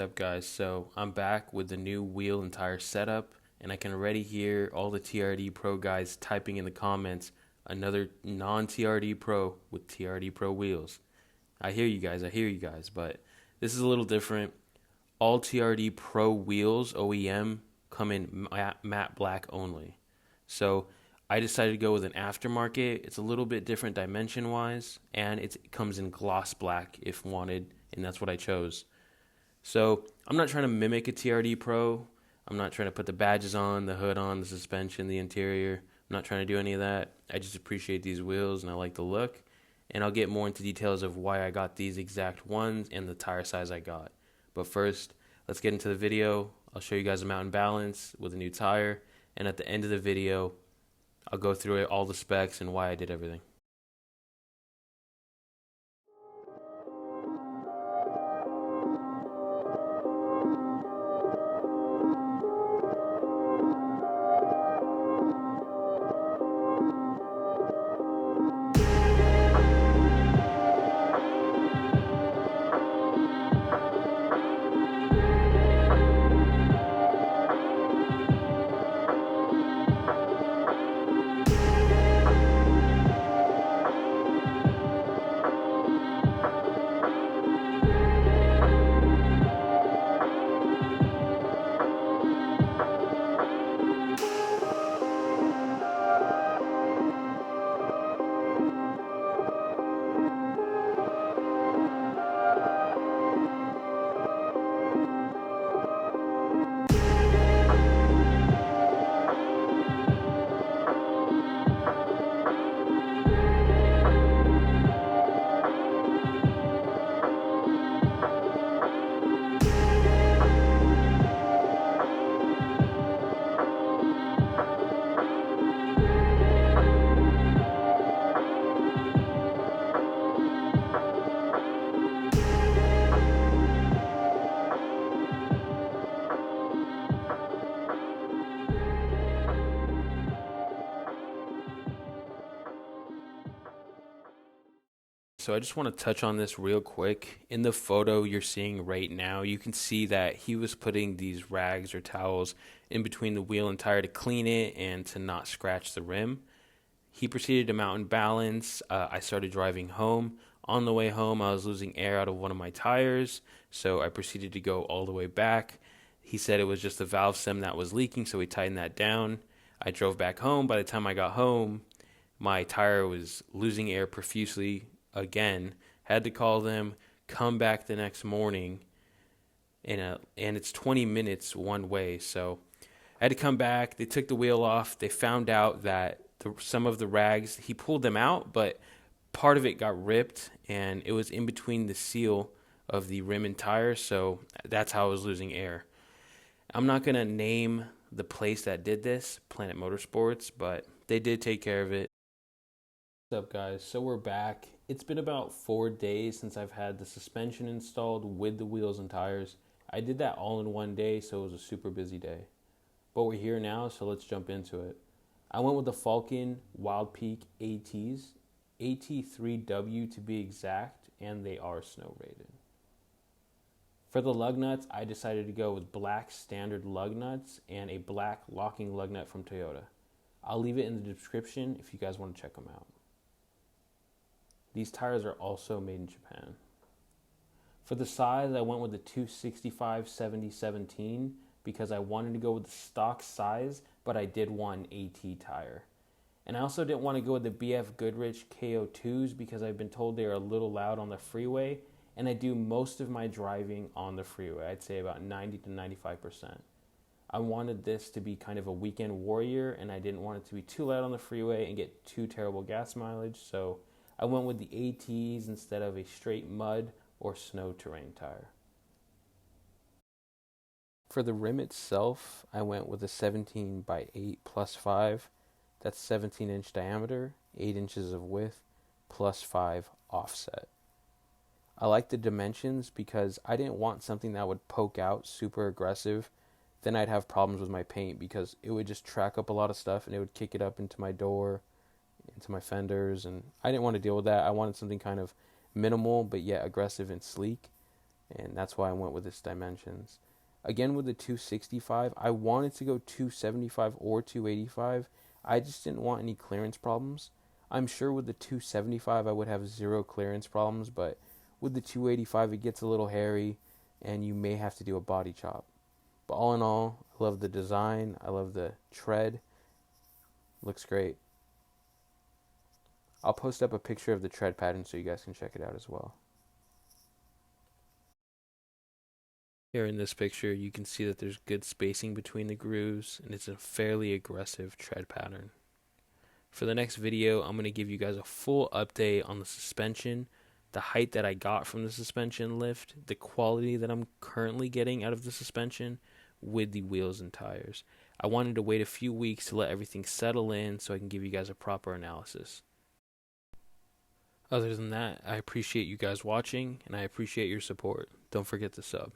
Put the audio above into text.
Up, guys? So I'm back with the new wheel and tire setup, and I can already hear all the TRD Pro guys typing in the comments another non-TRD Pro with TRD Pro wheels. I hear you guys, but this is a little different. All TRD Pro wheels, OEM, come in matte black only. So I decided to go with an Aftermarket. It's a little bit different dimension-wise, and it comes in gloss black if wanted, and that's what I chose. So I'm not trying to mimic a TRD Pro. I'm not trying to put the badges on, the hood on, the suspension, the interior. I'm not trying to do any of that. I just appreciate these wheels and I like the look. And I'll get more into details of why I got these exact ones and the tire size I got. But first, let's get into the video. I'll show you guys a mountain balance with a new tire. And at the end of the video, I'll go through all the specs and why I did everything. So I just want to touch on this real quick. In the photo you're seeing right now, you can see that he was putting these rags or towels in between the wheel and tire to clean it and to not scratch the rim. He proceeded to mountain balance. I started driving home. On the way home, I was losing air out of one of my tires, so I proceeded to go all the way back. He said it was just the valve stem that was leaking, so he tightened that down. I drove back home. By the time I got home, my tire was losing air profusely again. Had to call them, come back the next morning, and it's 20 minutes one way. So I had to come back. They took the wheel off. They found out that some of the rags, he pulled them out, but part of it got ripped, and it was in between the seal of the rim and tire, so that's how I was losing air. I'm not going to name the place that did this, Planet Motorsports, but they did take care of it. What's up, guys? So we're back. It's been about 4 days since I've had the suspension installed with the wheels and tires. I did that all in one day, so it was a super busy day. But we're here now, so let's jump into it. I went with the Falken Wild Peak ATs, AT3W to be exact, and they are snow rated. For the lug nuts, I decided to go with black standard lug nuts and a black locking lug nut from Toyota. I'll leave it in the description if you guys want to check them out. These tires are also made in Japan. For the size, I went with the 265/70/17 because I wanted to go with the stock size, but I did want an AT tire. And I also didn't want to go with the BF Goodrich KO2s because I've been told they are a little loud on the freeway, and I do most of my driving on the freeway. I'd say about 90 to 95%. I wanted this to be kind of a weekend warrior, and I didn't want it to be too loud on the freeway and get too terrible gas mileage, so I went with the ATs instead of a straight mud or snow terrain tire. For the rim itself, I went with a 17x8 plus 5. That's 17-inch diameter, 8 inches of width, plus 5 offset. I like the dimensions because I didn't want something that would poke out super aggressive. Then I'd have problems with my paint because it would just track up a lot of stuff and it would kick it up into my door, into my fenders, and I didn't want to deal with that. I wanted something kind of minimal but yet aggressive and sleek. and that's why I went with this dimensions. Again, with the 265, I wanted to go 275 or 285. I just didn't want any clearance problems. I'm sure with the 275 I would have zero clearance problems, but with the 285 it gets a little hairy and you may have to do a body chop. But all in all, I love the design, I love the tread. Looks great. I'll post up a picture of the tread pattern so you guys can check it out as well. Here in this picture, you can see that there's good spacing between the grooves, and it's a fairly aggressive tread pattern. For the next video, I'm going to give you guys a full update on the suspension, the height that I got from the suspension lift, the quality that I'm currently getting out of the suspension with the wheels and tires. I wanted to wait a few weeks to let everything settle in so I can give you guys a proper analysis. Other than that, I appreciate you guys watching, and I appreciate your support. Don't forget to sub.